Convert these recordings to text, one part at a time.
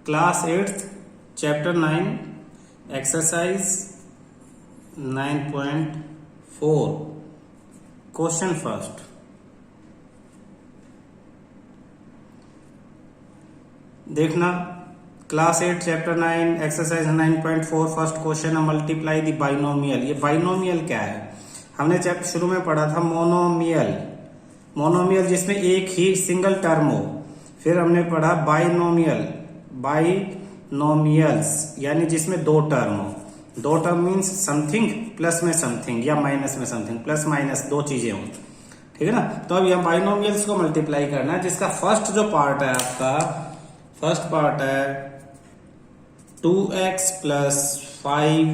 Class 8th chapter 9 exercise 9.4 question first. देखना class 8 chapter 9 exercise 9.4 first question है multiply the binomial. ये binomial क्या है? हमने चैप्टर शुरू में पढ़ा था मोनोमियल। मोनोमियल जिसमें एक ही सिंगल टर्म हो। फिर हमने पढ़ा बाइनोमियल, बाइनोमियल्स यानी जिसमें दो टर्म हो। दो टर्म मीन्स समथिंग प्लस में समथिंग या माइनस में समथिंग, प्लस माइनस दो चीजें हों, ठीक है ना। तो अब यहां बाइनोमियल्स को मल्टीप्लाई करना है, जिसका फर्स्ट जो पार्ट है आपका, फर्स्ट पार्ट है 2x plus 5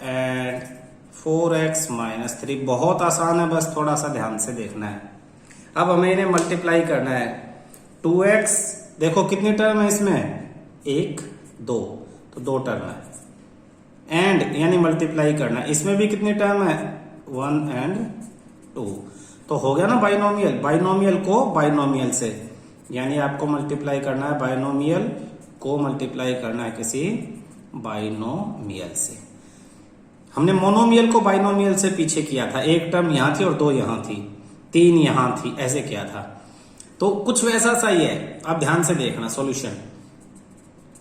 and 4x minus 3। बहुत आसान है, बस थोड़ा सा ध्यान से देखना है। अब हमें इन्हें मल्टीप्लाई करना है। 2x देखो कितनी टर्म है इसमें, 1 2, तो दो टर्म है। एंड यानी मल्टीप्लाई करना, इसमें भी कितनी टर्म है, 1 एंड 2, तो हो गया ना बाइनोमियल। बाइनोमियल को बाइनोमियल से, यानी आपको मल्टीप्लाई करना है, बाइनोमियल को मल्टीप्लाई करना है किसी बाइनोमियल से। हमने मोनोमियल को बाइनोमियल से पीछे किया था, एक टर्म यहां थी और दो यहां थी, 3 यहां थी, ऐसे किया था। तो कुछ वैसा सा ही है। अब ध्यान से देखना सॉल्यूशन।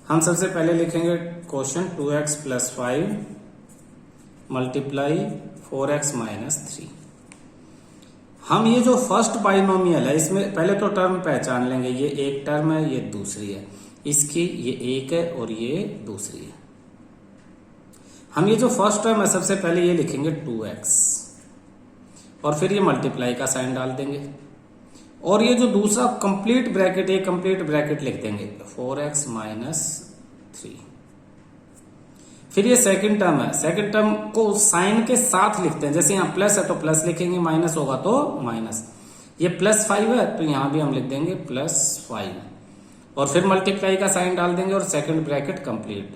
हम सबसे पहले लिखेंगे question 2x plus 5 multiply 4x minus 3। हम ये जो फर्स्ट बाइनोमियल है इसमें पहले तो टर्म पहचान लेंगे। ये एक टर्म है, ये दूसरी है, इसकी ये एक है और ये दूसरी है। हम ये जो फर्स्ट टर्म है सबसे पहले ये लिखेंगे 2x और फिर ये मल्टीप्लाई का साइन डाल देंगे, और ये जो दूसरा कंप्लीट ब्रैकेट, एक कंप्लीट ब्रैकेट लिख देंगे 4x माइनस 3। फिर ये सेकंड टर्म है, सेकंड टर्म को साइन के साथ लिखते हैं। जैसे यहां प्लस है तो प्लस लिखेंगे, माइनस होगा तो माइनस। ये प्लस 5 है तो यहां भी हम लिख देंगे प्लस 5 और फिर मल्टीप्लाई का साइन डाल देंगे और second bracket complete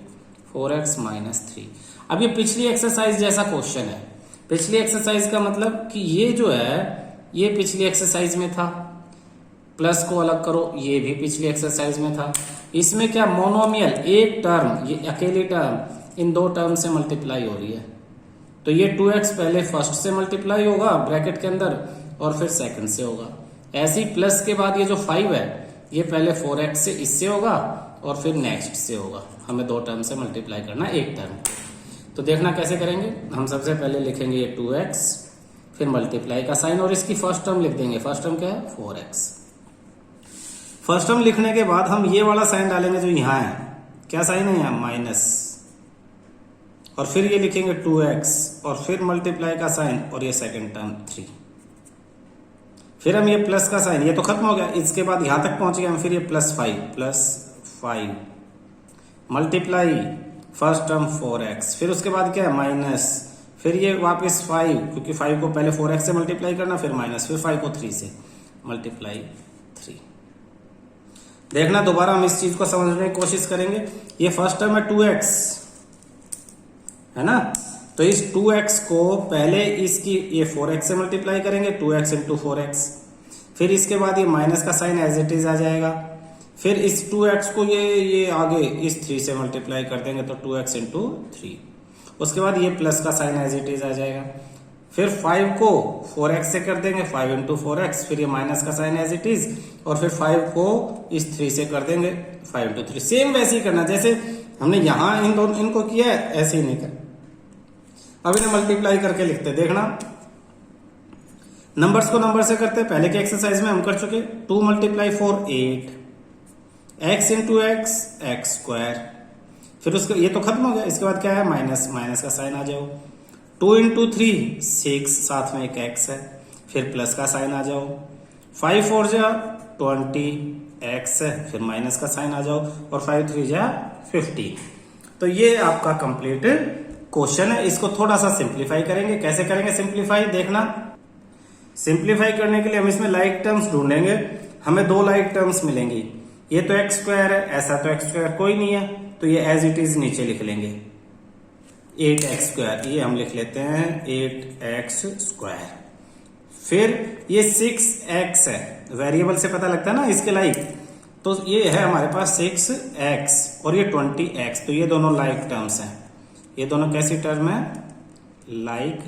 4x minus 3। अब ये पिछली एक्सरसाइज जैसा क्वेश्चन है। पिछली एक्सरसाइज का मतलब कि ये जो है ये पिछली एक्सरसाइज में था, प्लस को अलग करो, ये भी पिछली एक्सरसाइज में था। इसमें क्या मोनोमियल, एक टर्म, ये अकेली टर्म इन दो टर्म से मल्टीप्लाई हो रही है। तो ये 2x पहले फर्स्ट से मल्टीप्लाई होगा ब्रैकेट के अंदर और फिर सेकंड से होगा। ऐसे ही प्लस के बाद ये जो 5 है ये पहले 4x से इससे होगा और फिर नेक्स्ट से होगा। हमें दो टर्म से मल्टीप्लाई करना एक टर्म। तो देखना कैसे करेंगे। हम सबसे पहले लिखेंगे ये 2x, फिर मल्टीप्लाई का साइन और इसकी फर्स्ट टर्म लिख देंगे। फर्स्ट टर्म क्या है, 4x। फर्स्ट टर्म लिखने के बाद हम ये वाला साइन डालेंगे जो यहां है। क्या साइन है यहां, माइनस, और फिर ये लिखेंगे 2x और फिर मल्टीप्लाई का साइन और ये सेकंड टर्म 3। फिर हम ये प्लस का साइन, ये तो खत्म हो गया, इसके बाद यहां तक पहुंच गए हम। फिर ये plus 5 multiply first term 4x, फिर उसके बाद क्या है माइनस, फिर ये वापस 5, क्योंकि 5 को पहले 4x से मल्टीप्लाई करना, फिर माइनस, फिर 5 को 3 से मल्टीप्लाई 3। देखना दोबारा हम इस चीज को समझने की कोशिश करेंगे। ये फर्स्ट टर्म है 2x है ना, तो इस 2x को पहले इसकी ये 4x से मल्टीप्लाई करेंगे, 2x इंटू 4x। फिर इसके बाद ये माइनस का साइन एज इट इज आ जाएगा। फिर इस 2x को ये आगे इस 3 से मल्टीप्लाई कर देंगे तो 2x इंटू 3। उसके बाद ये प्लस का साइन एज इट इज आ जाएगा। फिर 5 को 4x से कर देंगे, 5 इंटू 4x, फिर ये माइनस का साइन एज इट इज, और फिर 5 को इस 3 से कर देंगे 5 इंटू 3। सेम वैसे ही करना जैसे हमने यहां इन दोनों इनको किया है, ऐसे ही नहीं कर। अब इन्हें मल्टीप्लाई करके लिखते, देखना नंबर्स को नंबर से करते। पहले के एक्सरसाइज में हम कर चुके 2 multiply 4 8, x into x x square. फिर उसके ये तो खत्म हो गया, इसके बाद क्या है माइनस, माइनस का साइन आ जाओ। 2 इंटू 3 6, साथ में एक x है, फिर प्लस का साइन आ जाओ। 5 4 जा 20 x है, फिर माइनस का साइन आ जाओ, और 5 3 जा 50। तो ये आपका कंप्लीट क्वेश्चन है। इसको थोड़ा सा सिंप्लीफाई करेंगे। कैसे करेंगे सिंप्लीफाई, देखना। सिंप्लीफाई करने के लिए हम इसमें लाइक टर्म्स ढूंढेंगे। हमें दो लाइक टर्म्स मिलेंगी। ये तो एक्स स्क्वायर है, ऐसा तो एक्स स्क्वायर कोई नहीं है, तो ये एज इट इज नीचे लिख लेंगे 8x स्क्वायर। ये हम लिख लेते हैं 8x स्क्वायर। फिर ये 6x है, वेरिएबल से पता लगता है ना इसके लाइक, तो ये है हमारे पास 6x और ये 20x, तो ये दोनों लाइक टर्म्स हैं। ये दोनों कैसी टर्म है? लाइक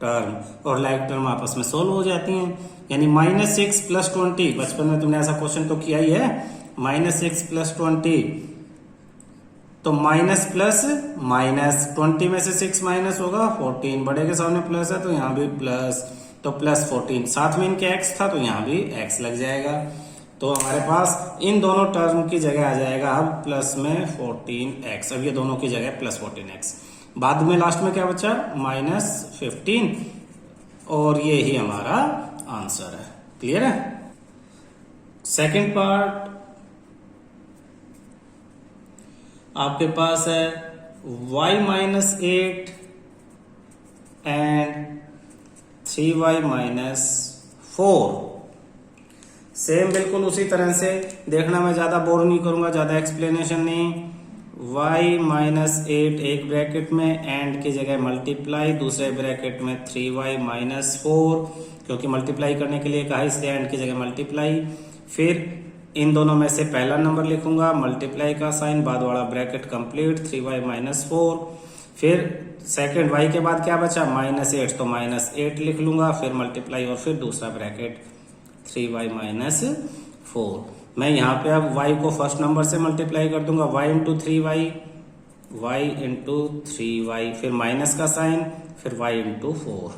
टर्म, और लाइक टर्म आपस में सोल्व हो जाती हैं। यानी -6 + 20, बचपन में तुमने ऐसा क्वेश्चन तो किया ही है, -6 + 20, तो माइनस प्लस माइनस, 20 में से 6 माइनस होगा 14, बड़े के सामने प्लस है तो यहाँ भी प्लस, तो +14, साथ में इनके x था तो यहाँ भी x लग जाएगा। तो हमारे पास इन दोनों टर्म की जगह आ जाएगा अब प्लस में 14x, अब ये दोनों की जगह +14x, बाद में लास्ट में क्या बचा? -15, और ये ही हमारा आंसर है। क्लियर है? सेकंड पार्ट आपके पास है y-8 एंड 3y - 4। सेम बिल्कुल उसी तरह से देखना, मैं ज्यादा बोर नहीं करूंगा, ज्यादा एक्सप्लेनेशन नहीं। y-8 एक ब्रैकेट में, एंड की जगह मल्टीप्लाई, दूसरे ब्रैकेट में 3y - 4, क्योंकि मल्टीप्लाई करने के लिए कहा इसलिए एंड की जगह मल्टीप्लाई। फिर इन दोनों में से पहला नंबर लिखूंगा, मल्टीप्लाई का साइन, बाद वाला ब्रैकेट कंप्लीट, 3y - 4। फिर सेकंड y के बाद क्या बचा? -8, तो -8 लिख लूंगा, फिर मल्टीप्लाई और फिर दूसरा ब्रैकेट 3y - 4। मैं यहाँ पे अब y को फर्स्ट नंबर से मल्टीप्लाई कर दूंगा, y × 3y, y × 3y, फिर माइनस का साइन, फिर y × 4।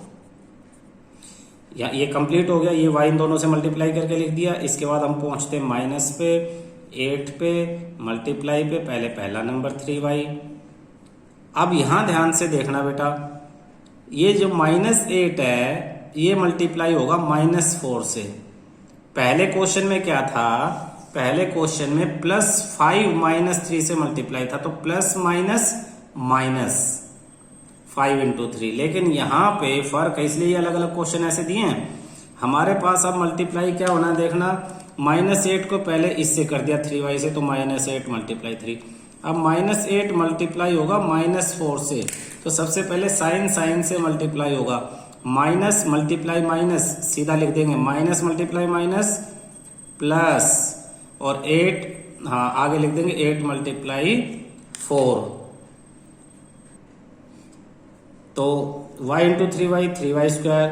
ये कंप्लीट हो गया, ये y इन दोनों से मल्टीप्लाई करके लिख दिया। इसके बाद हम पहुंचते हैं माइनस पे, 8 पे, मल्टीप्लाई पे, पहले पहला नंबर 3y। अब यहां ध्यान से देखना बेटा, ये जो -8 है ये मल्टीप्लाई होगा -4 से। पहले क्वेश्चन में क्या था? पहले क्वेश्चन में +5 - 3 से मल्टीप्लाई था, तो प्लस माइनस माइनस 5 × 3। लेकिन यहाँ पे फर्क है, इसलिए अलग अलग क्वेश्चन ऐसे दिए हैं। हमारे पास अब मल्टीप्लाई क्या होना है देखना, -8 को पहले इससे कर दिया 3y से, तो -8 × 3। अब -8 मल्टीप्लाई होगा -4 से, तो सबसे पहले साइन साइन से मल्टीप्लाई होगा, माइनस मल्टीप्लाई माइनस, सीधा लिख देंगे माइनस मल्टीप्लाई माइनस प्लस, और 8, हाँ आगे लिख देंगे 8 × 4। तो y × 3y 3y²,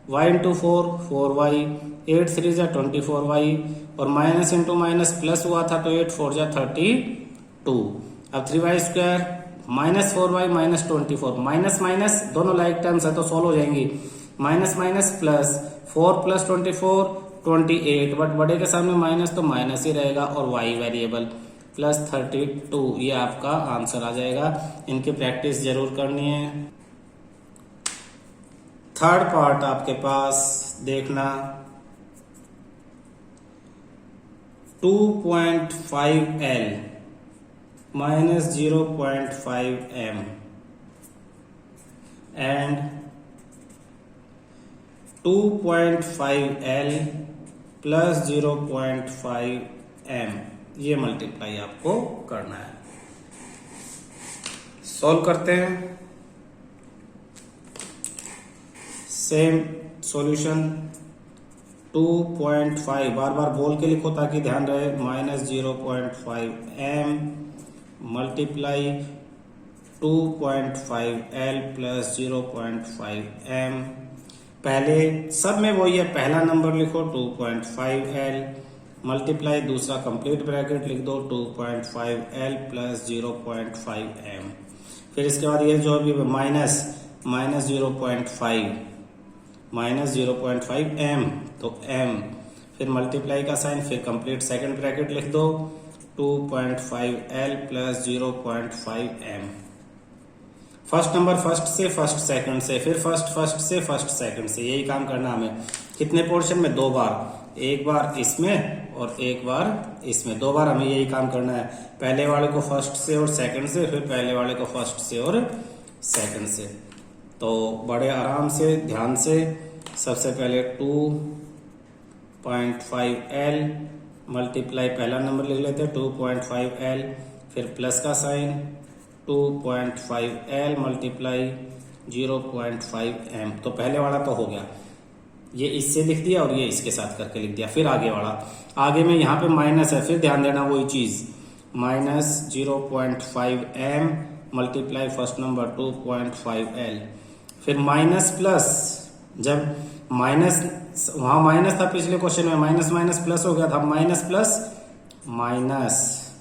y × 4 4y, 8 3 = 24y, और माइनस इंटू माइनस प्लस हुआ था तो 8 4 = 32। अब 3y² -4y -24, माइनस माइनस दोनों लाइक टर्म्स है तो सोल्व हो जाएंगी, माइनस माइनस प्लस, 4 + 24 28, बट बड़े के सामने माइनस तो माइनस ही रहेगा, और y वेरिएबल +32, ये आपका आंसर आ जाएगा। इनकी प्रैक्टिस जरूर करनी है। थर्ड पार्ट आपके पास देखना, 2.5L -0.5m and 2.5L + 0.5m, ये मल्टीप्लाई आपको करना है। सॉल्व करते हैं। सेम सॉल्यूशन, 2.5 बार बार बोल के लिखो ताकि ध्यान रहे, -0.5m मल्टीप्लाई 2.5L + 0.5m। पहले सब में वही है, पहला नंबर लिखो 2.5L मल्टीप्लाई, दूसरा कंप्लीट ब्रैकेट लिख दो 2.5L + 0.5m। फिर इसके बाद ये जो अभी -0.5m, तो m, फिर मल्टीप्लाई का साइन, फिर कंप्लीट सेकंड ब्रैकेट लिख दो 2.5L + 0.5m। First number first से, फर्स्ट सेकंड से, फिर फर्स्ट से, फर्स्ट सेकंड से, यही काम करना हमें। कितने पोर्शन में? 2 बार, एक बार इसमें और एक बार इसमें, 2 बार हमें यही काम करना है। पहले वाले को फर्स्ट से और सेकंड से, फिर पहले वाले को फर्स्ट से और सेकंड से। तो बड़े आराम से ध्यान से, सबसे पहले 2.5L मल्टीप्लाई, पहला नंबर लिख लेते हैं 2.5L, फिर प्लस का साइन, 2.5L मल्टीप्लाई 0.5m, तो पहले वाला तो हो गया। ये इससे लिख दिया और ये इसके साथ करके लिख दिया। फिर आगे वाला, आगे में यहाँ पे माइनस है, फिर ध्यान देना वही चीज, minus 0.5 m multiply first number 2.5 l, फिर माइनस प्लस, जब माइनस वहां माइनस था पिछले क्वेश्चन में, माइनस माइनस प्लस हो गया था, minus plus minus,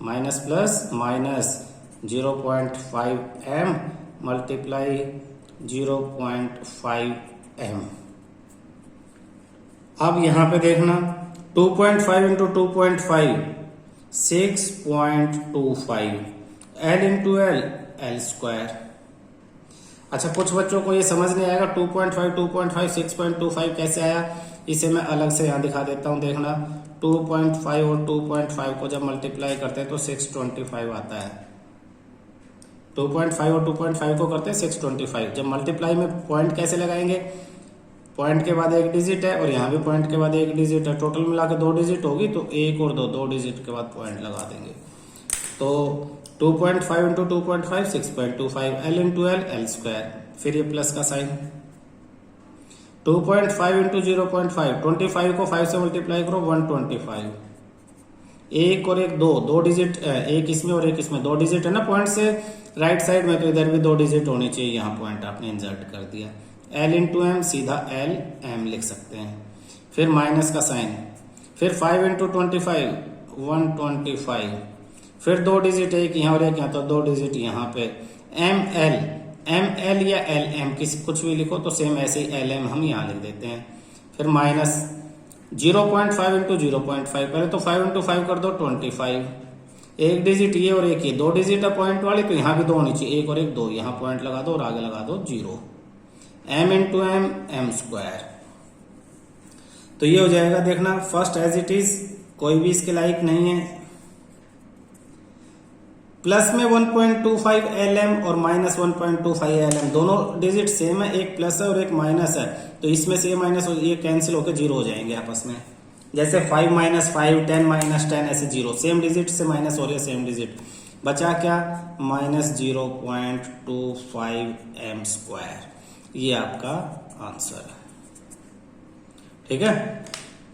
minus plus minus 0.5 m multiply 0.5 m। अब यहां पे देखना 2.5 into 2.5 6.25, l into l square. अच्छा, कुछ बच्चों को ये समझ नहीं आएगा 2.5 2.5 6.25 कैसे आया, इसे मैं अलग से यहाँ दिखा देता हूँ। देखना 2.5 और 2.5 को जब मल्टीप्लाई करते हैं तो 625 आता है। 2.5 और 2.5 को करते हैं 625। जब मल्टीप्लाई में पॉइंट कैसे लगाएंगे, पॉइंट के बाद एक डिजिट है और यहाँ भी पॉइंट के बाद एक डिजिट है, टोटल मिला के 2 डिजिट होगी, तो एक और दो डिजिट के बाद पॉइंट लगा देंगे। तो 2.5 into 2.5 6.25, l into l square, फिर ये प्लस का साइन। 2.5 इंटू 0.5, 25 को 5 से मल्टीप्लाई करो 125, एक और एक दो डिजिट, एक इसमें और एक इसमें, 2 डिजिट है ना पॉइंट से राइट साइड में, तो इधर भी 2 डिजिट होनी चाहिए, यहाँ पॉइंट आपने इंसर्ट कर दिया। l इंटू एम, सीधा l m लिख सकते हैं, फिर माइनस का साइन, फिर 5 इंटू 25 125, फिर 2 डिजिट, एक यहाँ और एक यहाँ, तो 2 डिजिट यहाँ पे, एम एल या एल एम किसी कुछ भी लिखो, तो सेम ऐसे ही एल एम हम यहाँ लिख देते हैं। फिर माइनस 0.5 इंटू 0.5, पहले तो 5 इंटू 5 कर दो 25, एक डिजिट ये और एक ये, 2 डिजिट है पॉइंट वाली, तो यहाँ भी 2 होनी चाहिए, एक और एक 2, यहाँ पॉइंट लगा दो और आगे लगा दो 0, m इंटू एम स्क्वायर। तो ये हो जाएगा, देखना फर्स्ट एज इट इज, कोई भी इसके लायक नहीं है। प्लस में 1.25 lm और माइनस 1.25 lm, दोनों डिजिट सेम है, एक प्लस है और एक माइनस है, तो इसमें से ये माइनस ये कैंसिल होकर 0 हो जाएंगे आपस में। जैसे 5 माइनस 5, 10 माइनस 10, ऐसे 0, सेम डिजिट से माइनस हो रही है, सेम डिजिट, बचा क्या, माइनस 0.25 m स्क्वायर। ये आपका आंसर है। ठीक है,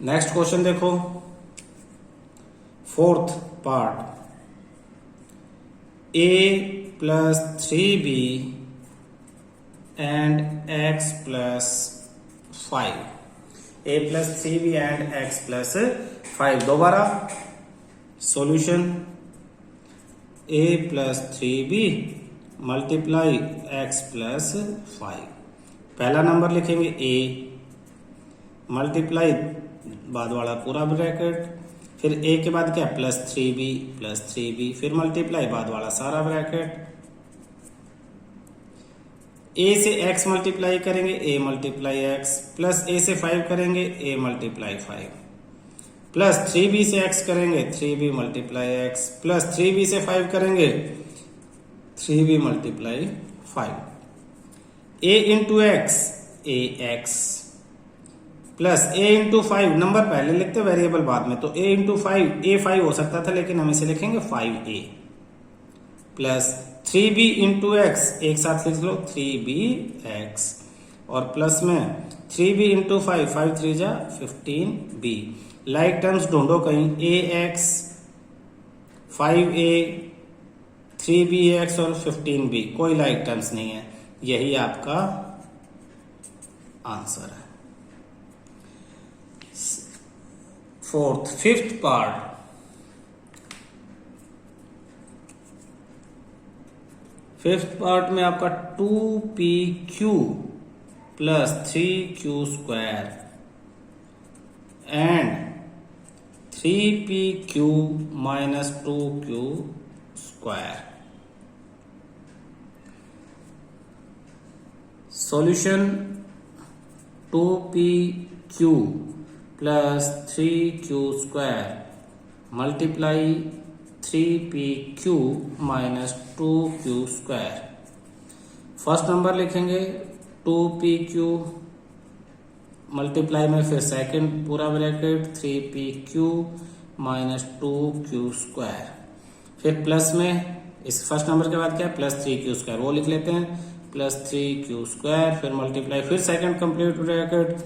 नेक्स्ट क्वेश्चन देखो, fourth part, a plus 3b and x plus 5, a plus 3b and x plus 5। दोबारा solution, a plus 3b multiply x plus 5। पहला नंबर लिखेंगे a, मल्टीप्लाई बाद वाला पूरा ब्रैकेट, फिर a के बाद क्या, प्लस 3b, फिर मल्टीप्लाई बाद वाला सारा ब्रैकेट, a से x मल्टीप्लाई करेंगे, a multiply x, plus a से 5 करेंगे, a मल्टीप्लाई 5, प्लस 3b से x करेंगे, 3b multiply x, plus 3b से 5 करेंगे, 3b multiply 5, a into x, ax, plus a into 5, number पहले लिखते वेरिएबल बाद में, तो a इंटू 5, a 5 हो सकता था लेकिन हम इसे लिखेंगे 5a, plus 3b into x, एक साथ लिख लो 3bx, और प्लस में 3b इंटू 5, 5 3 जा 15b। लाइक टर्म्स ढूंढो कहीं, ax, 5a, 3bx और 15b, कोई लाइक टर्म्स नहीं है, यही आपका आंसर है। फिफ्थ पार्ट, फिफ्थ पार्ट में आपका 2pq plus 3q square and 3pq minus 2q square. Solution, 2pq plus 3q square multiply 3pq minus 2q square. First number लिखेंगे 2pq, मल्टीप्लाई में फिर सेकंड पूरा bracket 3pq minus 2q square, फिर plus में इस first number के बाद क्या है, प्लस 3q स्क्वायर, वो लिख लेते हैं, प्लस 3q स्क्वायर, फिर मल्टीप्लाई, फिर second complete bracket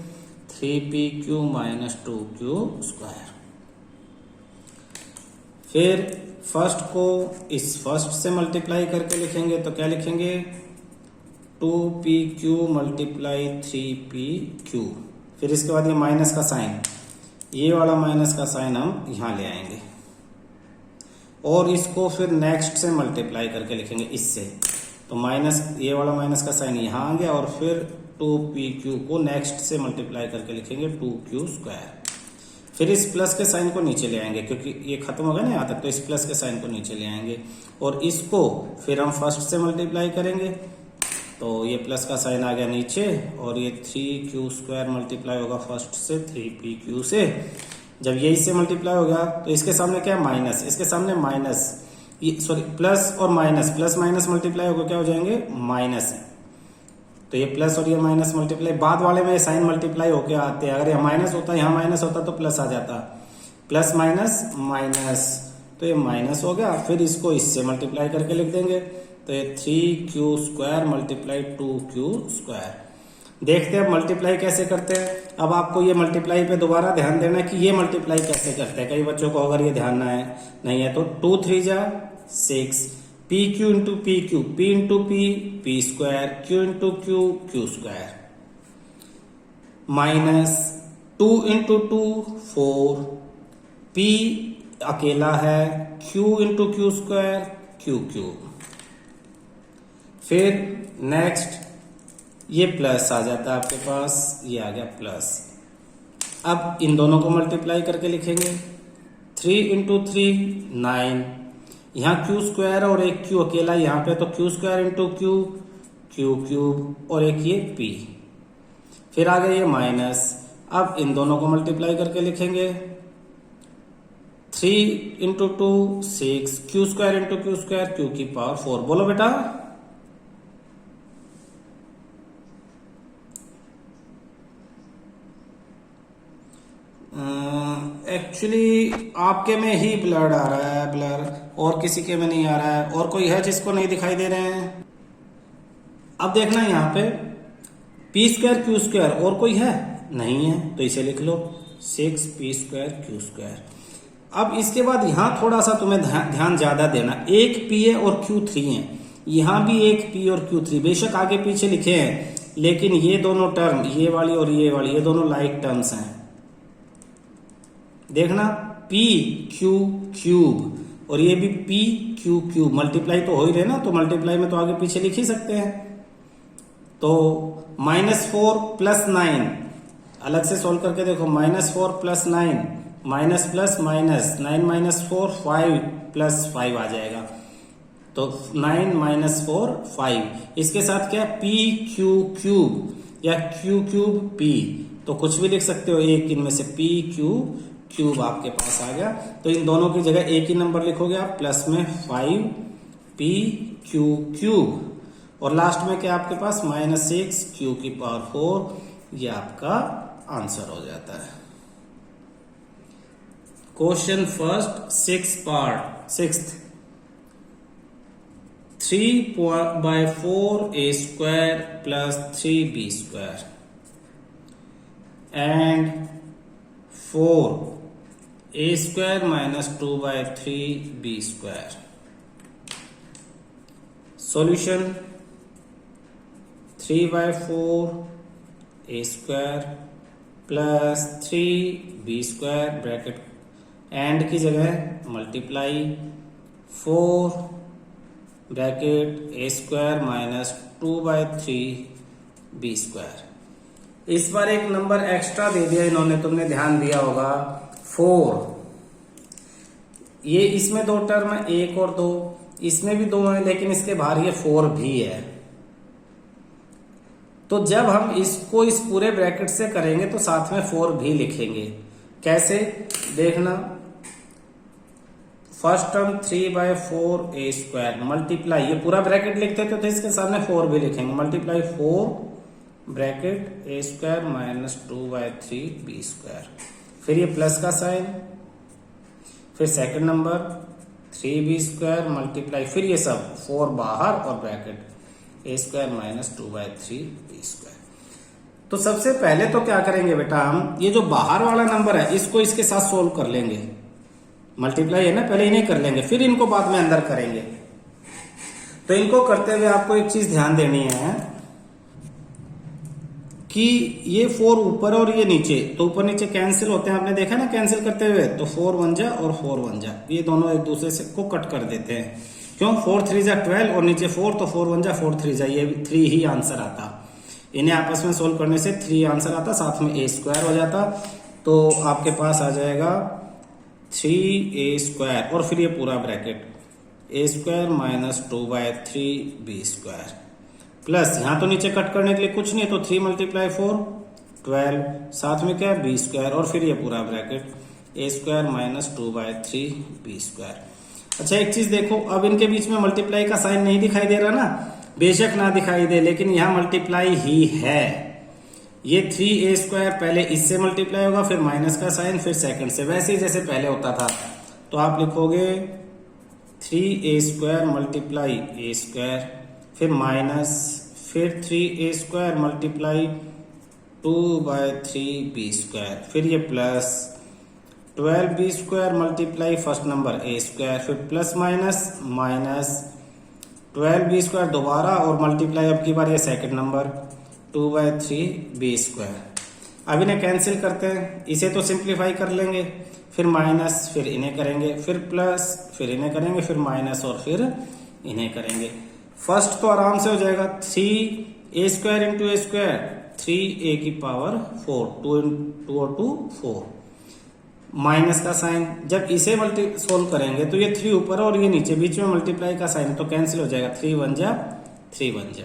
3pq minus 2q square. फिर फर्स्ट को इस फर्स्ट से मल्टीप्लाई करके लिखेंगे तो क्या लिखेंगे 2pq मल्टीप्लाई 3pq। फिर इसके बाद ये माइनस का साइन, ये वाला माइनस का साइन हम यहां ले आएंगे और इसको फिर नेक्स्ट से मल्टीप्लाई करके लिखेंगे इससे, तो माइनस, ये वाला माइनस का साइन यहां आ गया और फिर 2pq को नेक्स्ट से मल्टीप्लाई करके लिखेंगे 2q स्क्वायर। फिर इस प्लस के साइन को नीचे ले आएंगे क्योंकि ये खत्म हो गया ना यहाँ तक, तो इस प्लस के साइन को नीचे ले आएंगे और इसको फिर हम फर्स्ट से मल्टीप्लाई करेंगे, तो ये प्लस का साइन आ गया नीचे और ये 3q स्क्वायर मल्टीप्लाई होगा फर्स्ट से 3pq से। जब ये इससे मल्टीप्लाई हो गया तो इसके सामने क्या है माइनस, इसके सामने माइनस, सॉरी प्लस और माइनस, प्लस माइनस मल्टीप्लाई होगा क्या हो जाएंगे माइनस, तो ये प्लस और ये माइनस मल्टीप्लाई, बाद वाले में साइन मल्टीप्लाई होके आते हैं, अगर यहाँ माइनस होता यहाँ माइनस होता तो प्लस आ जाता, प्लस माइनस माइनस, तो ये माइनस हो गया। फिर इसको इससे मल्टीप्लाई करके लिख देंगे तो ये 3q square multiply 2q square. देखते हैं मल्टीप्लाई कैसे करते हैं। अब आपको ये मल्टीप्लाई पे दोबारा ध्यान देना कि ये मल्टीप्लाई कैसे करते हैं, कई बच्चों को अगर ये ध्यान ना है नहीं है तो 2 3 जा 6, pq into pq, p into p square, q into q square, minus 2 into 2 4, p अकेला है, q into q square q। फिर नेक्स्ट ये प्लस आ जाता है आपके पास, ये आ गया प्लस। अब इन दोनों को मल्टीप्लाई करके लिखेंगे 3 इंटू 3 9, यहाँ q स्क्वायर और एक q अकेला यहाँ पे, तो q square into q cube और एक ये p। फिर आ गया ये माइनस, अब इन दोनों को मल्टीप्लाई करके लिखेंगे 3 into 2 6, q square into q square q की पावर 4। बोलो बेटा, एक्चुअली आपके में ही ब्लड आ रहा है, ब्लर, और किसी के में नहीं आ रहा है, और कोई है जिसको नहीं दिखाई दे रहे हैं। अब देखना यहाँ पे p स्क्वायर q स्क्वायर, और कोई है नहीं है तो इसे लिख लो 6p स्क्वायर q स्क्वायर। अब इसके बाद यहाँ थोड़ा सा तुम्हें ध्यान ज्यादा देना, एक p है और q3 है, यहाँ भी एक p और q3, बेशक आगे पीछे लिखे हैं लेकिन ये दोनों टर्म, ये वाली और ये वाली, ये दोनों लाइक टर्म्स हैं। देखना p q क्यूब और ये भी p q क्यूब, मल्टीप्लाई तो हो ही रहे ना, तो मल्टीप्लाई में तो आगे पीछे लिख ही सकते हैं। तो -4 प्लस 9 अलग से सोल्व करके देखो, -4 plus 9 minus plus minus 9 minus 4 5 plus 5 आ जाएगा, तो 9 माइनस 4 5। इसके साथ क्या p q क्यूब या q क्यूब p, तो कुछ भी लिख सकते हो एक इनमें से, p q क्यूब आपके पास आ गया। तो इन दोनों की जगह एक ही नंबर लिखोगे आप, प्लस में 5p q क्यूब और लास्ट में क्या आपके पास -6 q की पावर 4, ये आपका आंसर हो जाता है। Question first 6 part 6th 3/4 a square plus 3b square and 4 a square minus 2/3 b square. Solution 3/4 a square plus 3b square, bracket and की जगह multiply 4 bracket a square minus 2/3 b square. इस बार एक number extra दे दिया इन्होंने, तुमने ध्यान दिया होगा 4। ये इसमें 2 टर्म है, 1 और 2, इसमें भी 2 है लेकिन इसके बाहर ये 4 भी है। तो जब हम इसको इस पूरे ब्रैकेट से करेंगे तो साथ में 4 भी लिखेंगे। कैसे देखना, first term 3/4 a square multiply, ये पूरा ब्रैकेट लिखते थे तो इसके सामने 4 भी लिखेंगे, multiply 4 bracket a square minus 2/3 b square. फिर ये प्लस का साइन, फिर second number 3b square multiply, फिर ये सब 4 बाहर और ब्रैकेट, ए स्क्वायर माइनस 2/3b²। तो सबसे पहले तो क्या करेंगे बेटा, हम ये जो बाहर वाला नंबर है इसको इसके साथ सोल्व कर लेंगे, मल्टीप्लाई है ना, पहले इन्हें कर लेंगे फिर इनको बाद में अंदर करेंगे। तो इनको करते हुए आपको एक चीज ध्यान देनी है कि ये 4 ऊपर और ये नीचे, तो ऊपर नीचे कैंसिल होते हैं, आपने देखा ना कैंसिल करते हुए, तो 4 1 जा और 4 1 जा, ये दोनों एक दूसरे से को कट कर देते हैं। क्यों, 4 3 जा 12 और नीचे 4, तो 4 1 जा 4 3 जा, ये 3 ही आंसर आता। इन्हें आपस में सोल्व करने से 3 आंसर आता, साथ में ए स्क्वायर हो जाता। तो आपके पास आ जाएगा 3a² और फिर ये पूरा bracket a² minus 2/3b² plus, यहाँ तो नीचे कट करने के लिए कुछ नहीं, तो 3 × 4 12, साथ में क्या है b² और फिर ये पूरा ब्रैकेट a² माइनस 2/3b²। अच्छा एक चीज देखो, अब इनके बीच में मल्टीप्लाई का साइन नहीं दिखाई दे रहा ना, बेशक ना दिखाई दे लेकिन यहाँ मल्टीप्लाई ही है। ये 3a² पहले इससे मल्टीप्लाई होगा, फिर माइनस का साइन, फिर सेकंड से, वैसे ही जैसे पहले होता था। तो आप लिखोगे 3a² मल्टीप्लाई a², फिर माइनस, फिर 3a² मल्टीप्लाई 2/3b², फिर ये plus 12b² multiply first number a², फिर प्लस माइनस माइनस 12b² दोबारा और मल्टीप्लाई अब की बार ये सेकंड नंबर 2/3b²। अब इन्हें कैंसिल करते हैं, इसे तो सिंप्लीफाई कर लेंगे, फिर माइनस, फिर इन्हें करेंगे, फिर प्लस, फिर इन्हें करेंगे, फिर माइनस और फिर इन्हें करेंगे। फर्स्ट तो आराम से हो जाएगा 3a² इंटू a², 3a⁴, 2 और 2 4, माइनस का साइन, जब इसे सोल्व करेंगे तो ये 3 ऊपर और ये नीचे, बीच में मल्टीप्लाई का साइन, तो कैंसिल हो जाएगा, 3 1 जा 3 1 जा,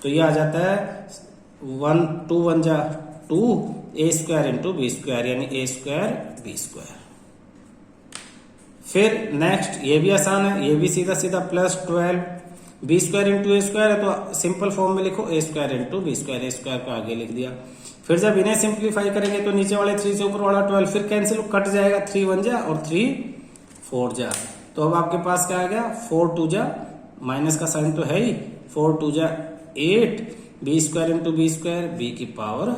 तो ये आ जाता है 1 2 1 जा 2 a² इंटू b², यानी a² b²। फिर नेक्स्ट ये भी आसान है, ये भी सीधा सीधा प्लस 12 b² इंटू a² है, तो सिंपल फॉर्म में लिखो a² इंटू b², a² को आगे लिख दिया। फिर जब इन्हें सिंप्लीफाई करेंगे तो नीचे वाले 3 से ऊपर वाला 12, फिर कैंसिल कट जाएगा, 3 1 जा और 3 4 जा। तो अब आपके पास क्या आ गया, 4 2 जा, माइनस का साइन तो है ही, 4 2 जा 8, b² इंटू b², b⁴।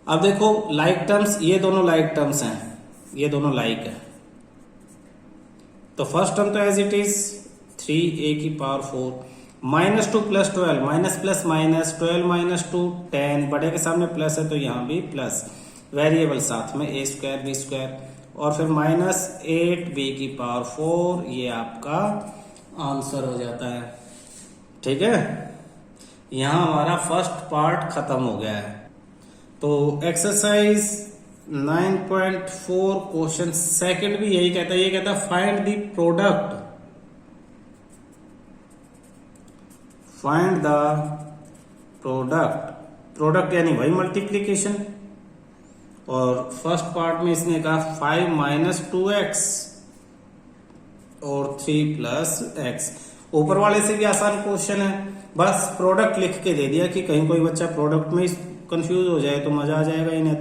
अब देखो लाइक टर्म्स, ये दोनों लाइक टर्म्स हैं, ये दोनों लाइक है, तो फर्स्ट टर्म तो as it is 3a⁴, -2 + 12, minus plus minus 12 - 2 10, बड़े के सामने प्लस है तो यहाँ भी प्लस, वेरिएबल साथ में a² b² और फिर -8 b⁴, ये आपका आंसर हो जाता है। ठीक है, यहाँ हमारा फर्स्ट पार्ट खत्म हो गया है। तो एक्सरसाइज 9.4 क्वेश्चन सेकंड भी यही कहता है, ये कहता है find the product, find the product यानी वही मल्टीप्लीकेशन। और फर्स्ट पार्ट में इसने कहा 5 - 2x और 3 + x। ऊपर वाले से भी आसान क्वेश्चन है, बस प्रोडक्ट लिख के दे दिया कि कहीं कोई बच्चा प्रोडक्ट में कंफ्यूज हो जाए तो मजा आ जाएगा इन्हें।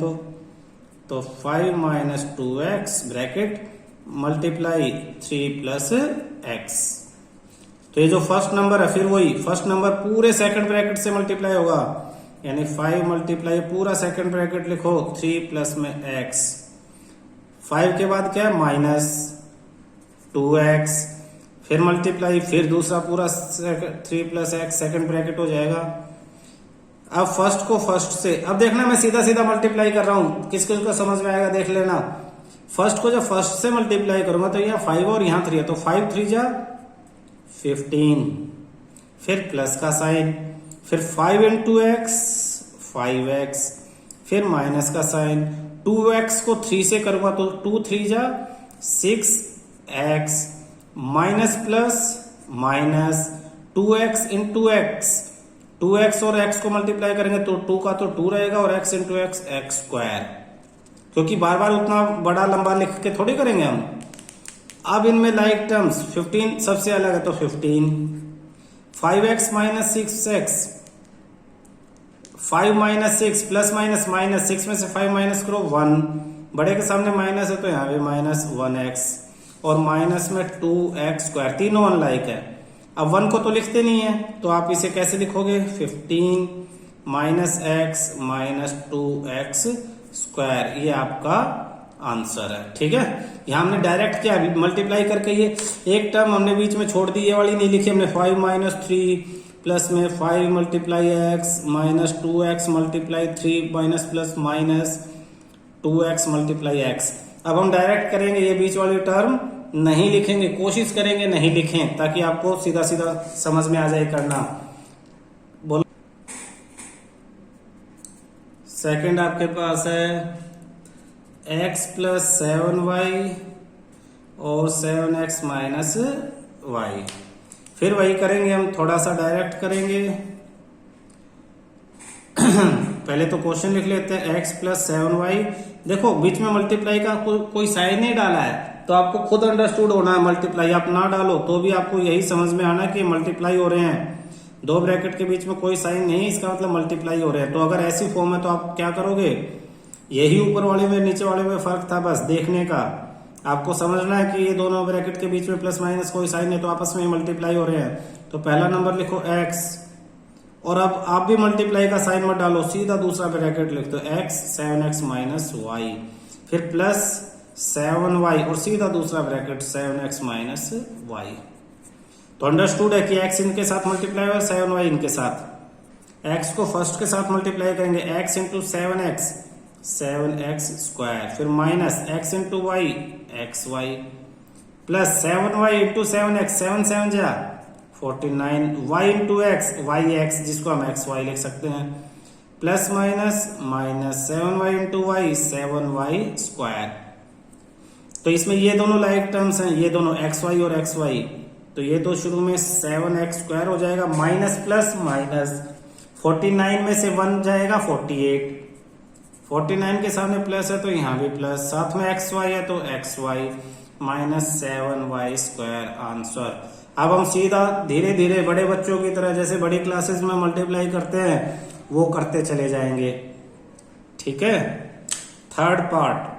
तो 5 - 2x ब्रैकेट मल्टीप्लाई 3 + x। तो ये जो फर्स्ट नंबर है फिर वही फर्स्ट नंबर पूरे सेकंड ब्रैकेट से मल्टीप्लाई होगा, यानी 5 मल्टीप्लाई पूरा सेकंड ब्रैकेट लिखो 3 प्लस में x, 5 के बाद क्या है -2x, फिर मल्टीप्लाई, फिर दूसरा पूरा 3 + x सेकंड ब्रैकेट हो जाएगा। अब फर्स्ट को फर्स्ट से, अब देखना मैं सीधा सीधा मल्टीप्लाई कर रहा हूं, किस किस को समझ में आएगा देख लेना। फर्स्ट को जब फर्स्ट से मल्टीप्लाई करूंगा तो यहाँ 5 और यहाँ 3 है, तो 5 3 जा 15, फिर प्लस का साइन, फिर 5 × x 5x, फिर माइनस का साइन, 2x को 3 से करूंगा तो 2 3 जा 6x, minus plus minus 2x × x, 2x और x को मल्टीप्लाई करेंगे तो 2 का तो 2 रहेगा और x × x x², क्योंकि बार बार उतना बड़ा लंबा लिख के थोड़ी करेंगे हम। अब इनमें लाइक टर्म्स 15 सबसे अलग है तो 15, 5x - 6x, 5 - 6 plus minus minus 6 में से 5 माइनस करो 1, बड़े के सामने माइनस है तो यहाँ भी -1x और माइनस में 2x², तीनों अनलाइक है। अब 1 को तो लिखते नहीं है, तो आप इसे कैसे लिखोगे? 15 minus x minus 2x square, ये आपका आंसर है। ठीक है, यहां हमने डायरेक्ट क्या मल्टीप्लाई करके ये एक टर्म हमने बीच में छोड़ दी, ये वाली नहीं लिखी हमने। 5 माइनस 3 प्लस में 5 multiply x minus 2x multiply 3 minus plus minus 2x multiply x. अब हम डायरेक्ट करेंगे, ये बीच वाली टर्म नहीं लिखेंगे, कोशिश करेंगे नहीं लिखें, ताकि आपको सीधा सीधा समझ में आ जाए करना। बोलो। सेकंड आपके पास है x प्लस 7y और 7x माइनस y। फिर वही करेंगे हम, थोड़ा सा डायरेक्ट करेंगे। पहले तो क्वेश्चन लिख लेते हैं, x प्लस 7y। देखो बीच में मल्टीप्लाई का कोई साइन नहीं डाला है, तो आपको खुद अंडरस्टूड होना है। मल्टीप्लाई आप ना डालो तो भी आपको यही समझ में आना कि मल्टीप्लाई हो रहे हैं। 2 ब्रैकेट के बीच में कोई साइन नहीं, इसका मतलब मल्टीप्लाई हो रहे हैं। तो अगर ऐसी फॉर्म है तो आप क्या करोगे? यही ऊपर वाले में नीचे वाले में फर्क था, बस देखने का। आपको समझना है कि ये दोनों ब्रैकेट के बीच में प्लस माइनस कोई साइन है, तो आपस में मल्टीप्लाई हो रहे हैं। तो पहला नंबर लिखो x, और अब आप भी मल्टीप्लाई का साइन मत डालो, सीधा दूसरा ब्रैकेट लिख दो x 7x माइनस y, फिर प्लस 7y और सीधा दूसरा ब्रैकेट 7x माइनस y। तो अंडरस्टूड है कि x इनके साथ मल्टीप्लाई और 7y इनके साथ। x को फर्स्ट के साथ मल्टीप्लाई करेंगे, x इंटू 7x स्क्वायर, फिर minus x into y xy, plus 7y into 7x 7 7 जा 49, y इंटू x yx, जिसको हम xy लिख सकते हैं, plus minus minus 7y into y 7y square. तो इसमें ये दोनों लाइक टर्म्स हैं, ये दोनों xy और xy, तो ये तो शुरू में 7x स्क्वायर हो जाएगा, माइनस प्लस माइनस 49 में से 1 जाएगा 48, 49 के सामने प्लस है तो यहाँ भी प्लस, साथ में xy है तो xy minus 7y square answer. अब हम सीधा धीरे धीरे बड़े बच्चों की तरह जैसे बड़ी क्लासेस में मल्टीप्लाई करते हैं वो करते चले जाएंगे। ठीक है, थर्ड पार्ट।